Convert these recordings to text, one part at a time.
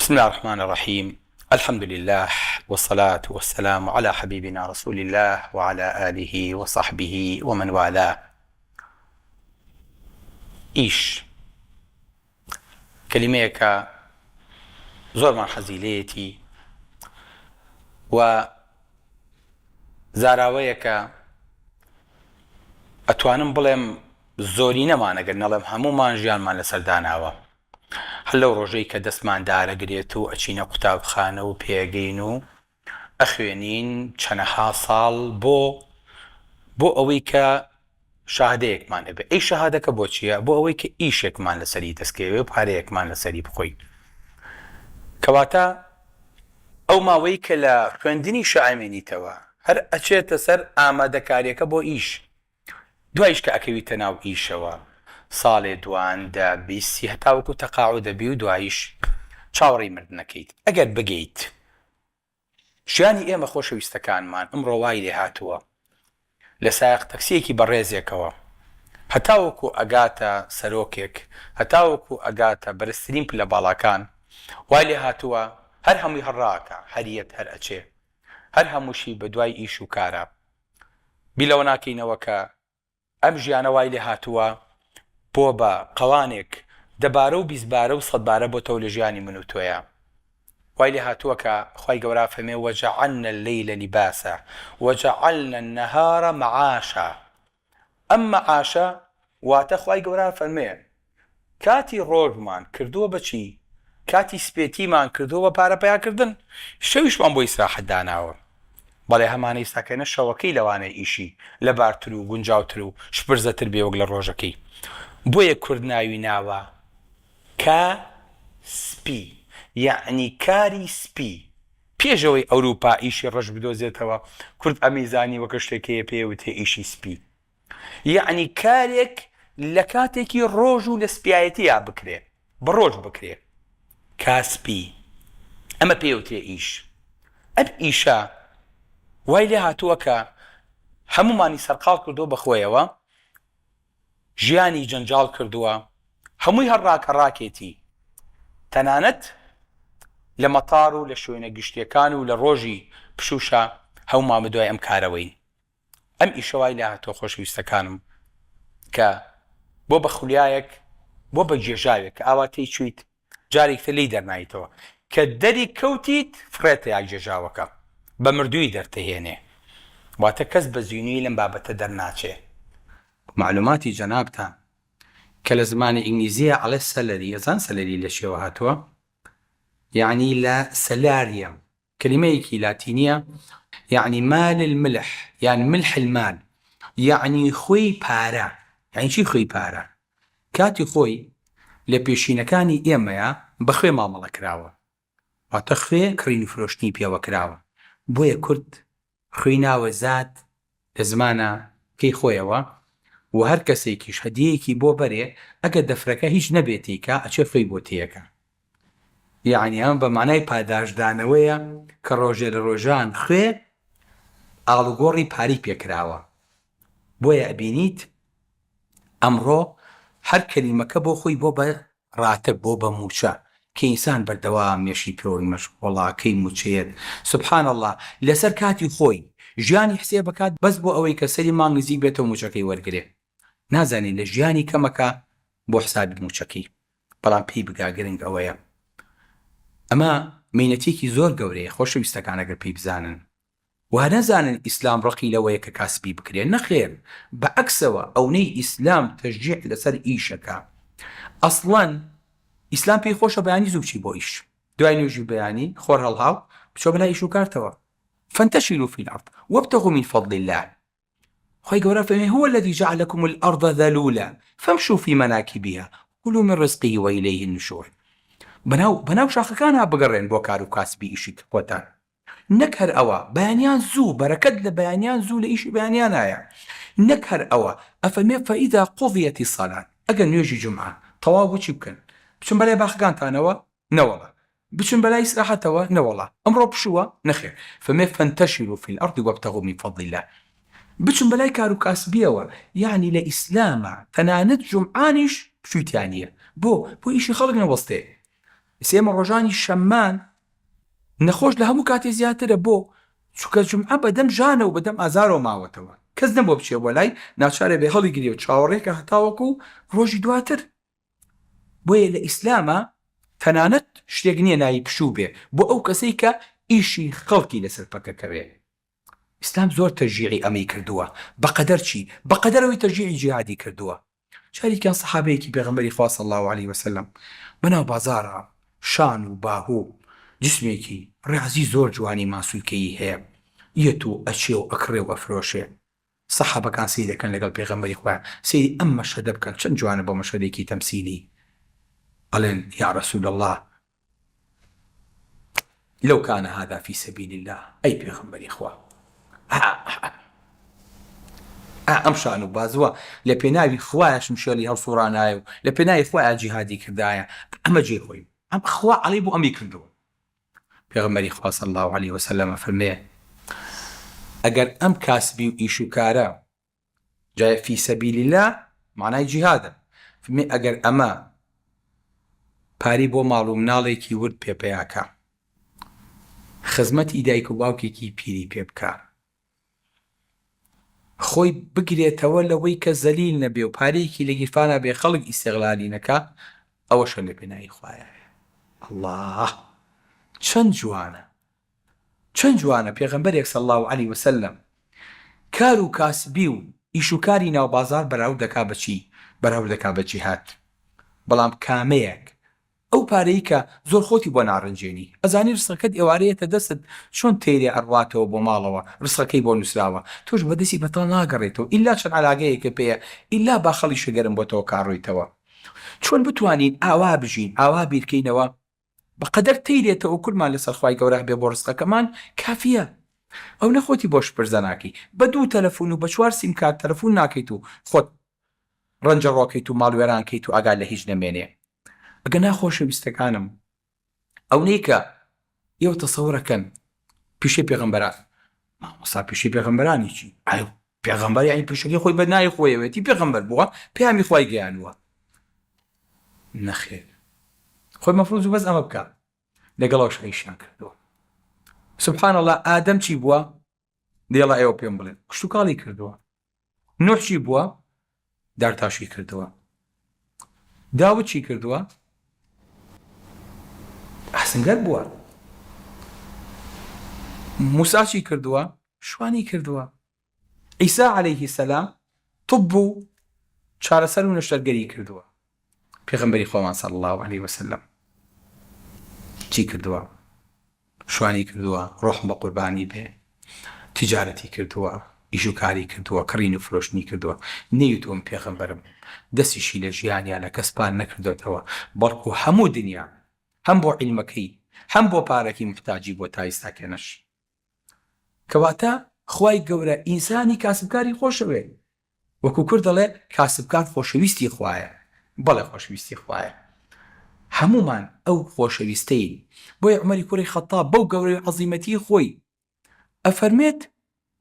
بسم الله الرحمن الرحيم. الحمد لله والصلاة والسلام على حبيبنا رسول الله وعلى آله وصحبه ومن والاه. إيش كلميك زور من حزيليتي وزاراويك أتوانم بڵێم زۆری نەمانەگەر نەڵێم هەموومان ژیانمان لەسەر داناوە. هەر لەو ڕۆژەی کە دەستمان دارەگرێت و ئەچینە قوتابخانە و پێگەین و ئەخوێنین چەنەها ساڵ بۆ ئەوەی کە شاهدەیەکمان هەبێ. ئەی شەهادەکە بۆ چییە؟ بۆ ئەوەی کە ئیشێکمان لەسەری دەستکەوێ و پارەیەکمان لەسەری بخۆین. کەواتە ئەو ماوەی کە لە خوێندنی شایمێنیتەوە هەر ئەچێتە سەر ئامادەکاریەکە بۆ ئیش. دوایش کە ئەکەویتە ناو ئیشەوە ساڵێ دواندا بیستی هەتاوەکو تەقاعود دەبی و دوایش چاوەڕێی مردنەکەیت. ئەگەر بگەیت ژیانی ئێمە خۆشەویستەکانمان ئەمڕۆ وای لێ هاتووە لە سایق تەکسیەکی بەڕێزێکەوە هەتاوەکو ئەگاتە سەرۆکێک، هەتاوەکو ئەگاتە بەرزترین پلە باڵاکان، وای لێ هاتووە هەر هەمووی هەڕاکە، هەریەت هەر ئەچێ، هەر هەمووشی بە دوای ئیش و کارە. بیلەوە ناکەینەوە کە ئەم ژیانە وای لێ هاتووە بۆ بە قەوانێک دەبارە و بیستبارە و سەدبارە بۆ تەو لە ژیانی من و تۆیە. وای لێ هاتووە کە خوای گەورە فەرمێ وەجەعەلنە اللەیلە لیباسا وەجەعەلنە النەهارە مەعاشا. ئەم مەعاشە واتە خوای گەورە فەرمێ کاتی ڕۆژمان کردووە بەچی؟ کاتی سپێتیمان کردووە بە پارە پەیاکردن، شەویشمان بۆ ئیسراحەت داناوە. بەڵێ هەمانەی ساکەنە شەوەکەی لەوانەیە ئیشی لە بارتر و گونجاوتر و شپرزەتر بێ وەک لە ڕۆژەکەی. بۆیە کورد ناوی ناوە کاسپی، یعنی کاری سپی. پێشەوەی ئەوروپا ئیشی ڕەش بدۆزێتەوە کورد ئەمیزانی وەکە شتێکەیە پێوتێ ئیشی سپی، یعنی کارێک لە کاتێکی ڕۆژ و لە سپایەتیە بکرێ، بە ڕۆژ بکرێ، کاسپی. ئەمە پێوتێ ئیش. ئەم ئیشە وای لێ هاتووە کە هەمومانی سەرقاڵ کردو بەخۆیەوە، ژیانی جەنجاڵ کردووە، هەمووی هەڕاکە ڕاکێتی. تەنانەت لە مەتار و لە شوێنە گشتیەکان و لە ڕۆژی پشوشە هەمومان بدوای ئەم کارەوەین. ئەم ئیشە وای لێ هاتووە خۆشەویستەکانم کە بۆ بە خولیایەک بۆ بە گێژاوێک کە ئاواتەی چویت جارێکتە لی دەرنایتەوە کە دەری کەوتیت فڕێتە یا گێژاوەکە بە مردووی دەرتەهێنێ، واتە کەس بە زیینوی لەم بابەتە دەرناچێ. معلوماتی جەنابتان کە لە زمانی ئینگلیزیە ئەڵێ سەلەری، ئەزان سەلەری لە شێوە هاتووە، یعنی لە سەلاریەم، کلمەیەکی لاتینیە، یعنی مال الملح، یعنی ملح المال، یعنی خۆی پارە. یعنی چی خۆی پارە؟ کاتی خۆی لە پێشینەکانی ئێمەیە بەخوێ مامەڵە کراوە، واتە خوێ کڕین و فرۆشتنی پێوە کراوە. بۆیە کورد خوێی ناوە زات لە زمانە پێی خۆیەوە و هەر کەسێکیش هەدیەیەکی بۆ بەرێ ئەگەر دەفرەکە هیچ نەبێتیکە ئەچێ فەی بۆ تێیەکە. یعنی ئەم بە مانای پاداشدانەوەیە کە ڕۆژێ لە ڕۆژان خوێ ئاڵوگۆڕی پاری پێکراوە. بۆیە ئەبینیت ئەمڕۆ هەر کەلیمەکە بۆ خۆی بۆ بە ڕاتب، بۆ بە موچە کە ئینسان بەردەوام مێشی پێوەی مەشغوڵاکەی موچێت. سبحان الله لەسەر کاتی خۆی ژیانی حسێ بکات بەس بۆ ئەوەی کە سەری مانگ نزیک بێتەوە موچەکەی وەرگێ. نازانین لە ژیانی کەمەکە بۆ حسابی موچەکەی، بەڵام پێی بگا گرنگ ئەوەیە. ئەمە مینەتێکی زۆر گەورەیە خۆشەویستەکانەگەر پێی بزانن و نەزانن ئیسلام ڕقی لەوەیە کە کاسبی بکرێن. نەخێر، بەعەکسەوە ئەوەی ئیسلام تەشجیع لەسەر ئیشەکە. ئەسڵەن ئیسلام پێی خۆشە بەیانی زوو بچی بۆ ئیش، دوای نوێژی بەیانی خۆر هەڵهاو بچۆ بەلای ئیش و کارتەوە. فانتشروا في الأرض وابتغوا من فضل الله. خوای گەورە فەرمێ هو الذي جعل لكم الأرض ذلولا فامشوا في مناكبها كلوا من رزقه وإليه النشور. بەناو شاخەکانە بگەڕێن بۆ کار و کاسبی ئیشی خۆتان. نەک هەر ئەوە بەیانیان زوو، بەرەکەت لە بەیانیان زوو لە ئیشی بەیانیانایە. نەک هەر ئەوە ئەفەرمێ فەئیذا قوضیەت الصەلاة، ئەگەر نوێژی جومعە تەواو بۆ چی بکەن؟ بچن بەلای باخەکانتانەوە؟ نەوەڵا. بچن بەلای ئیسراحەتەوە؟ نەوەڵا. ئەمڕۆ پشووە؟ نەخێر. فەرمێ فانتشروا في الأرض وابتغوا من فضل الله. بچن بەلای کار و کاسبیەوە، یعنی لە ئیسلامە تەنانەت جومعانیش پشوویتیانە بۆ ئیشی خەڵک نەوەستێ. ئێمە ڕۆژانی شەممان نەخۆش لە هەموو کاتێ زیاترە بۆ چونکە جومعە بەدەم ژانە و بەدەم ئازارەوە ماوەتەوە کەس نەبوو بچێ بۆ لای ناچارێ بێ هەڵی گرێ و چاوەڕێکە هەتاوەکو ڕۆژی دواتر بۆیە لە ئیسلامە تەنانەت شتێک نییە ناوی پشوو بێ بۆ ئەو کەسەی کە ئیشی خەڵکی لەسەر پەکەکەوێ ئیسلام زۆر تەشجیعی ئەمەی کردووە بەقەدەر چی بەقەدەرەوەی تەشجیعی جیهادی کردووە جارێکیان سەحابەیەکی پێغەمبەری خوا صلی الله علیه وسلم بەناو بازاڕە شان و باهوو جسمێکی ڕێحەزی زۆر جوانی ماسوولکەیی هەیە یەت و ئەچێ و ئەکڕێ و ئەفرۆشێ سەحابەکان سەیری دەکەن لەگەڵ پێغەمبەری خوا سەیری ئەم مەشهەدە بکەن چەند جوانە بۆ مەشهەدێکی تەمسیلی قالن يا رسول الله لو كان هذا في سبيل الله أي بيغمبر إخوة أمشان وبازوا لبناي خواش مشالي هالصورانايو لبناي خوا جهادي كردايا أما جي خوي أم أخوا علي بو أمي كردو بيغمبر إخوة صلى الله عليه وسلم فرمي أجر أم كاسبي وإيشو كارا جاي في سبيل الله معناه جهادا فرمي أجر أما پاری بۆ ماڵ و مناڵێکی ورد پێپەیاکە خزمەتی دایک و باوکێکی پیری پێ بکە خۆی بگرێتەوە لەوەی کە زەلیل نەبێ و پارەیەکی لە گیرفانە بێ خەڵک ئیستیغلالی نەکا ئەوەشە لە پێناوی خوایە الله چەند جوانە پێغەمبەرێک صلی الله علیه وسلم کار و کاسبی و ئیش و کاری ناو بازار بەراورد دەکا بەچی بەراورد دەکا بە جیهاد بەڵام کامەیەک ئەو پارەی کە زۆر خۆتی بۆ ناڕەنجێنی ئەزانی ڕسەکەت ئێوارەیەتە دەست چۆن تێرێ ئەڕواتەوە بۆ ماڵەوە ڕسەکەی بۆ نووسراوە تۆش بەدەستی بەتەڵ ناگەڕێتەوە ئیلا چەند عەلاقەیەکە پێیە ئیلا با خەڵی شەگەرم بۆ تۆ کاڕۆیتەوە چۆن بتوانین ئاوا بژین ئاوا بیرکەینەوە بەقەدەر تێرێتەوە کورمان لەسەر خوای گەورە بێ بۆ ڕسقەکەمان کافیە ئەو نەخۆتی بۆ شپرزە ناکەی بە 2 تەلەفۆن و بە 4 سیم کارت تەلەفۆن ناکەیت و خۆت ڕەنجە ڕۆکەیت و ماڵوێرانکەیت و ئاگا لە هیچ نەمێنێ ئەگە ناخۆشەویستەکانم ئەو نیکە ئێوە تەسەوڕەکەن پیشەی پێغەمبەران مامۆستا پیشەی پێغەمبەرانی چی پێغەمبەر یعنی پیشەکەی خۆی بەنای خۆیەوێتی پێغەمبەر بووە پەیامی خوای گەیانووە نەخێر خۆی مەفروض بەس ئەمە بکە لەگەڵەوەش ئەیشیان کردووە سبحان الله ئادەم چی بووە دێڵە ئێوە پێم بڵێن کشتوکاڵی کردووە نوح چی بووە دارتاشی کردووە داوود چی کردووە ئاسنگەر بووە موسا چی کردووە شوانی کردووە عیسا عەلەیه السەلام طب و چارەسەر و نەشتەرگەری کردووە پێغەمبەری خۆمان صلی الله علیه وسلم چی کردووە شوانی کردووە ڕۆحم بە قوربانی بێ تیجارەتی کردووە ئیش و کاری کردووە کڕین و فرۆشتنی کردووە نەیوتوم پێغەمبەرم دەستیشی لە ژیانیان لە کەسپان نەکردوێتەوە بەڵکو هەموو دنیا هەم بۆ عیلمەکەی هەم بۆ پارەکی محتاجی بۆ تا ئێستاکەنەش کەواتە خوای گەورە ئینسانی کاسبکاری خۆشەوێ وەکو کورد دەڵێ کاسبکار خۆشەویستی خوایە بەڵێ خۆشەویستی خوایە هەمومان ئەو خۆشەویستەین بۆیە عومەری کوڕی خەتاب بەو گەورەی عەزیمەتی خۆی ئەفەرمێت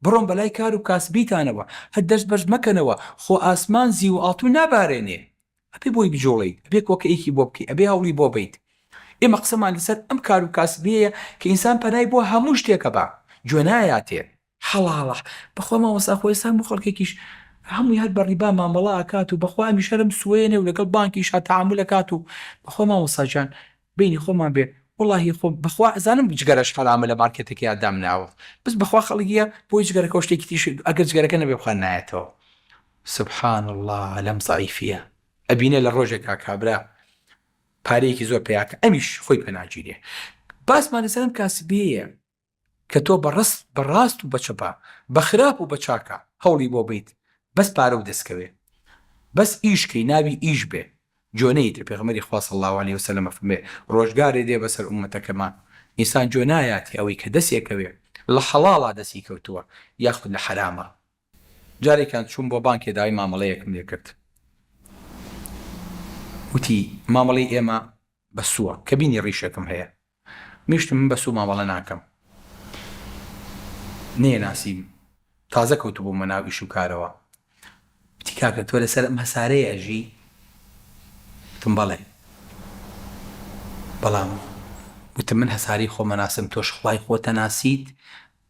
بڕۆن بەلای کار و کاسبیتانەوە هەر دەست بەرز مەکەنەوە خۆ ئاسمان زی و ئاڵتوو نابارێنێ ئەبێ بۆی بجۆڵیت ئەبێ کۆکەیەکی بۆ بکەی ئەبێ هەوڵی بۆ بیت ئێمە قسەمان لەسەر ئەم کار و کاسبیەیە کە ئینسان پەنای بۆ هەموو شتێکە بە گوێ نایاتێ هەڵاڵە بەخوا مامۆستا خۆیسان بۆ خەڵکێکیش هەمووی هەر بەڕیبا مامەڵە ئاکات و بەخوا ئەمیشەرم سوێنێ و لەگەڵ بانکیش تەعامل ئەکات و بەخوا مامۆستا گیان بینی خۆمان بێ والله خۆ بەخوا ئەزانم جگەرەش حرامە لە مارکێتێکی ئادام ناوە بس بەخوا خەڵکیە بۆی جگەرەکە شتێکی تیش ئەگەر جگەرەکە نەبێ بخوا نایەتەوە سبحان الله لەم زەعیفیە ئەبینێ لە ڕۆژێکا کابرا پارەیەکی زۆر پێیاکە ئەمیش خۆی پێناگیرێ باسمان لەسەر ئەم کاسبەیە کە تۆ بەڕاست و بەچەپا بە خراپ و بەچاکە هەوڵی بۆ بیت بەس پارە و دەستکەوێ بەس ئیشکەی ناوی ئیش بێ جۆنەیتر پێغەمبەری خوا صلی الله علیه وسلم فەرمێ ڕۆژگارێ دێ بەسەر ئوممەتەکەمان ئینسان جۆ نایەتی ئەوەی کە دەستێکەوێ لە حەڵاڵا دەستی کەوتووە یاخود لە حرامە جارێکان چوون بۆ بانکێ داوای مامەڵەیەکم لێ کرد وتی مامەڵەی ئێمە بەسووە کە بینی ڕیشێکم هەیە میشتم من بەسوو مامەڵە ناکەم نێناسیم تازە کەوتو بوومە ناو ئیش و کارەوە وتی کاکە تۆ لەسەر ئەم هەسارەیە ئەژی تم بەڵێ بەڵام وتم من هەساری خۆمە ناسم تۆش خوای خۆتە ناسیت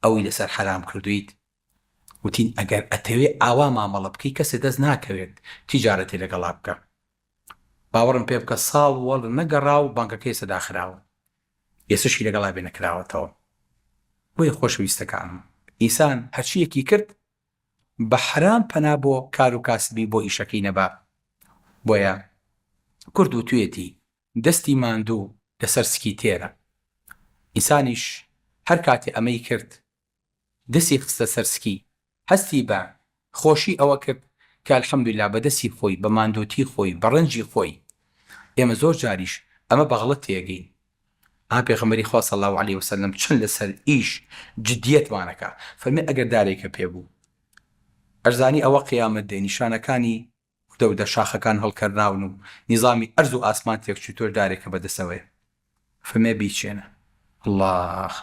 ئەوی لەسەر حرام کردویت وتین ئەگەر ئەتەوێ ئاوا مامەڵە بکەی کەسێ دەست ناکەوێت تیجارەتی لەگەڵا بکە باوەڕم پێ بکە ساڵ وەڵ نەگەڕا و بانکەکەی سەداخراوە ئێسشی لەگەڵا بێ نەکراوەتەوە بۆیە خۆشەویستەکانم ئینسان هەرچیەکی کرد بە حرام پەنا بۆ کار و کاسبی بۆ ئیشەکەی نەبا بۆیە کورد و توێتی دەستی ماندوو لەسەر سکی تێرە ئینسانیش هەر کاتێ ئەمەی کرد دەستی خستە سەرسکی هەستی بە خۆشی ئەوە کرد کە الحەمدوللا بە دەستی خۆی بە ماندووتی خۆی بە ڕەنجی خۆی ئێمە زۆر جاریش ئەمە بەغڵەت تێگەین پێغەمبەری خوا صلی الله علیه وسلم چەند لەسەر ئیش جدیەتمانەکە فەرمێ ئەگەر دارێکە پێبوو ئەرزانی ئەوە قیامەت دێ نیشانەکانی دەودە شاخەکان هەڵکەرناون و نیزامی ئەرز و ئاسمان تێکچوو تۆش دارێکە بەدەسەوەیە فەرمێ بیچێنە الله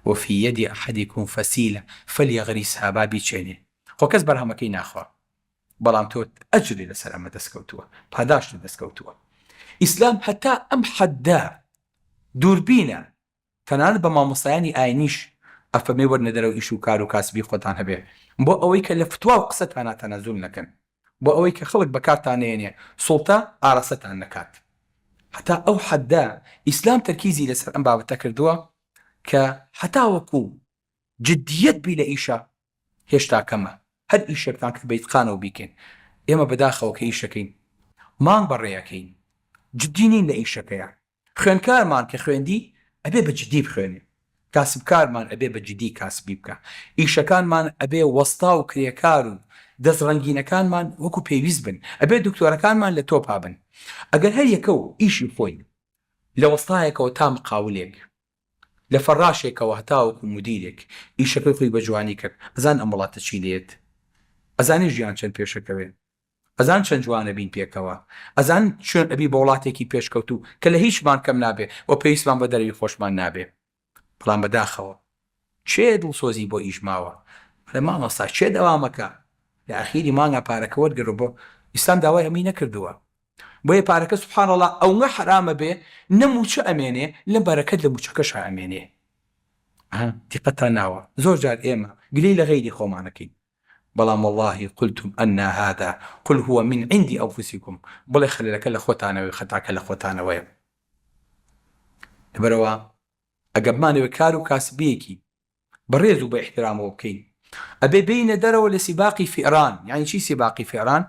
وفي يد أحدكم فسيلة فليغرسها با بیچێنێ خۆ کەس بەرهەمەکەی ناخوا بەڵام تۆ ئەجری لەسەر ئەمە دەستکەوتووە پاداشت دەستکەوتووە ئیسلام هەتا ئەم حەددا دووربینە تەنانەت بە مامۆستایانی ئاینیش ئەفەرمێ وەرنە دەرەوە ئیش و کار و کاسبی خۆتان هەبێ بۆ ئەوەی کە لە فتوا و قسەتانە تەنەزول نەکەن بۆ ئەوەی کە خەڵک بەکارتان نێنێ سوڵتە ئاراستان نەکات هەتا ئەو حەددا ئیسلام تەرکیزی لەسەر ئەم بابەتە کردووە کە هەتا وەکو جدیەت بی لە ئیشە هێشتا کەمە هەر ئیشێکتان کرد بەیتقانەوە بیکەن ئێمە بەداخەوە کە ئیشەکەین مانگ بەڕێیەکەین جدی نین لە ئیشەکەیە خوێنکارمان کە خوێندی ئەبێ بە جدی بخوێنێ کاسبکارمان ئەبێ بە جدی کاسبی بکە ئیشەکانمان ئەبێ وەستا و کرێکار و دەست ڕەنگینەکانمان وەکو پێویست بن ئەبێ دکتۆرەکانمان لە تۆپا بن ئەگەر هەر یەکە و ئیشی خۆی لە وەستایەکەوە تا مقاولێک لە فەڕاشێکەوە هەتاوەکو مدیرێک ئیشەکەی خۆی بە جوانی کرد ئەزان ئەم وڵاتە چی لێت ئەزانی ژیان چەند پێشەکەوێت ئەزان چەند جوانە بین پێکەوە ئەزان چۆن ئەبی بە وڵاتێکی پێشکەوت و کە لە هیچمان کەم نابێ و پێویستمان بە دەروی خۆشمان نابێ بەڵام بەداخەوە چێ دڵسۆزی بۆ ئیش ماوە لە مامۆستا چێ دەوامەکە لە ئاخیری مانگە پارەکە وەرگرە بۆ ئیسلام داوای ئەمەی نەکردووە بۆیە پارەکە سوبحان الله ئەوەنگە حرامە بێ نەموچە ئەمێنێ لە بەرەکەت لە موچەکەش ئەمێنێ دیقەتان ناوە زۆر جار ئێمە گلەی لە غەیری خۆمانەکەین بەڵام والله قلتم أن هذا قل هو من عند أنفسكم بڵێ خەلەلەکە لە خۆتانەوەی خەتاکە لە خۆتانەوەیە لەبەرەوە ئەگەر بمانەوێت کار و کاسبیەکی بەڕێز و بە احترامەوە بکەین ئەبێ بینە دەرەوە لە سیباقی فئران یعنی چی سیباقی فئران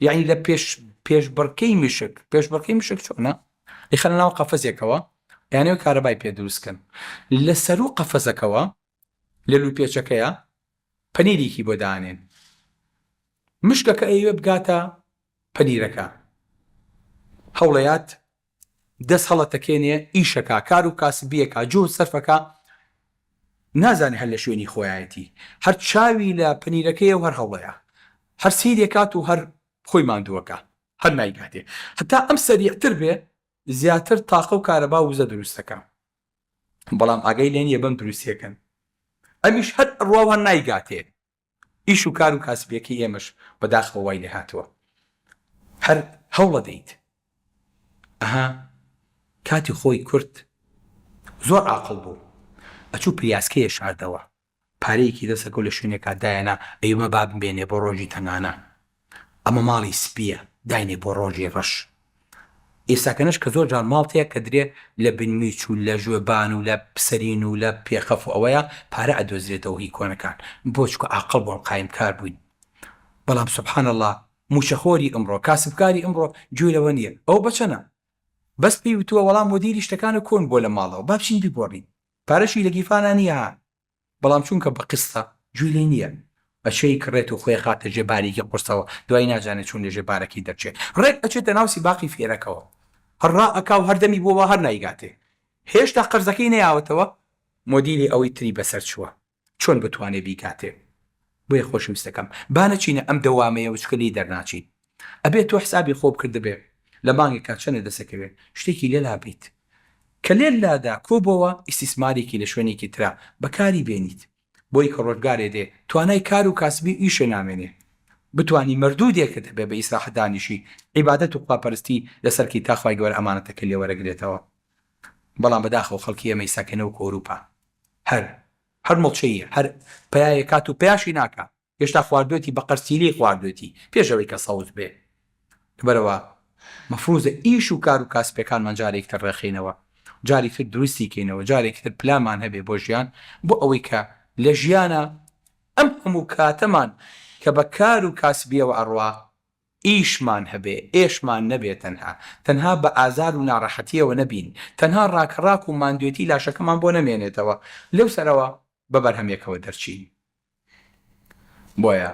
یعنی لە پێشبڕکەی مشک پێشبڕکەی مشک چۆنە ئەیخەنە ناو قەفەزێکەوە یانەوە کارەبای پێ دروستکەن لە سەر و قەفەزەکەوە لە لوپێچەکەیە پەنیرێکی بۆ دانێن مشکەکە ئەیوە بگاتە پەنیرەکە هەوڵەیات دەست هەڵەتەکێنێ ئیشەکە کار و کاسبیەکە جۆ سەرفەکە نازانێ هەر لە شوێنی خۆیایەتی هەر چاوی لە پەنیرەکەیە و هەر هەوڵەیە هەر سیرێکات و هەر خۆی ماندووەکە هەر نایگاتێ هەتا ئەم سەریعتر بێ زیاتر تاقە و کارەبا وزە دروستەکە بەڵام ئاگەی لێن یە بەم دروستیەکەن ئەمیش هەر ڕواوە نایگاتێ ئیش و کار و کاسبیەکەی ئێمەش بەداخەوە وای لێ هاتووە هەر هەوڵە دەیت کاتی خۆی کورت زۆر عاقڵ بوو ئەچوو پریاسکەیە شاردەوە پارەیەکی دەسەکە لە شوێنێکا دایەنە ئەیمە با بمبێنێ بۆ ڕۆژی تەنگانە ئەمە ماڵی سپیە داینێ بۆ ڕۆژی ڕەش ئێستاکەنش کە زۆر جان ماڵتەیە کە درێ لە بنمیچ و لە ژوێبان و لە پسەرین و لە پێخەف و ئەوەیە پارە ئەدۆزرێتەوە هی کۆنەکان بۆ چکە عاقڵ بۆ قایم کار بووین بەڵام سوبحان الله موشەخۆری ئەمڕۆ کاسبکاری ئەمڕۆ گوێ لەوە نییە ئەو بەچەنە بەس پێی وتووە وەڵام مدیری شتەکانە کۆن بۆ لە ماڵەوە با بچین بیبۆڕین پارەشی لە گیفانە نییە بەڵام چونکە بە قستە گوێ لێ نییە ئەچەی کڕێت و خۆی خاتە ژێبارێکی قورسەوە دوای ناجانێت چون لە ژێبارەکەی دەرچێت ڕێک ئەچێتە ناو سیباقی فێرەکەوە هەڕا ئەکا و هەردەمی بۆەوە هەر نایگاتێ هێشتا قەرزەکەی نەیاوەتەوە مۆدیری ئەوەی تری بەسەر چووە چۆن بتوانێ بیکاتێ بۆیە خۆشەویستەکەم با نەچینە ئەم دەوامەیە وچکەلی دەرناچین ئەبێت تۆ حسابی خۆ بکرد بێ لە مانگێکا چەنە دەسەکەوێت شتێکی لێلا بیت کە لێلادا کۆبەوە ئیسیسمارێکی لە شوێنێکی ترا بەکاری بێنیت بۆی کە ڕۆژگارێ دێ توانای کار و کاسبی ئیشە نامێنێ بتوانی مردودێکت هەبێ بە ئیسراحەت دانیشی عیبادەت و خواپەرستی لەسەرکی تاخوای گەورە ئەمانەتەکە لێ وەرەگرێتەوە بەڵام بەداخەوە خەڵکی ئەمەی ساکەنەوە ئەوروپا هەر مڵچەیە هەر پایە کات و پێشی ناکە هێشتا خواردوێتی بە قەرسیلی خواردوێتی پێشەوەی کە سەوز بێ بەرەوە مەفروزە ئیش و کار و کاسپەکانمان جارێکتر ڕێخینەوە جارێکتر دروستی کەینەوە جارێکتر پلامان هەبێ بۆ ژیان بۆ ئەوەی کە لە ژیانە ئەم هەموو کاتەمان کە بە کار و کاسبیەوە ئەڕوا ئیشمان هەبێ ئێشمان نەبێت تەنها بە ئازار و ناڕەحەتیەوە نەبین تەنها ڕاکڕاک و ماندوێتی لاشەکەمان بۆ نەمێنێتەوە لەو سەرەوە بە بەرهەمێکەوە دەرچین بۆیە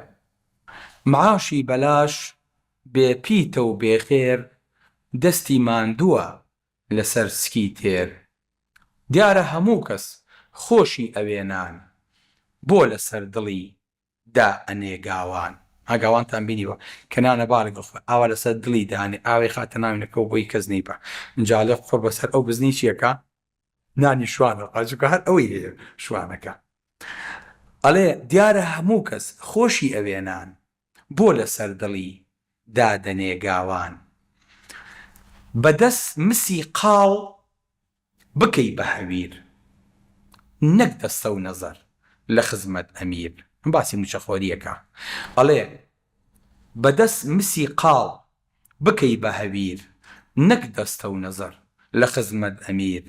معاشی بەلاش بێپیتە و بێخێر دەستی ماندووە لەسەر سکی تێر دیارە هەموو کەس خۆشی ئەوێنان بۆ لەسەر دڵی دا ئەنێگاوان ئاگاوانتان بینیوە کەنانە باڵێک ئاوا لەسەر دڵی دانێ ئاوی خاتە ناوینەکەەوە بۆی کەس نیپە جاالێ خۆ بەسەر ئەو بزنی چیەکە نانی شوانە قاچکە هەر ئەوەی شوانەکە ئەڵێ دیارە هەموو کەس خۆشی ئەوێنان بۆ لەسەر دڵی دادەنێگاوان بەدەست مسی قاڵ بکەی بە هەویر نەک دەستە و نەزەر لە خزمەت ئەمیر باسی موچەخۆریەکە ئەڵێ بەدەست مسی قاڵ بکەی بە هەویر نەک دەستە و نەزەر لە خزمەت ئەمیر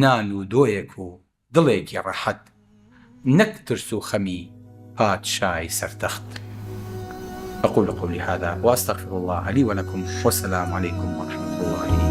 نان و دۆیەک و دڵێکی ڕەحەت نەک ترس و خەمی پادشای سەرتەخت أقول قولي هذا وأستغفر الله لي ولكم والسلام عليكم ورحمة الله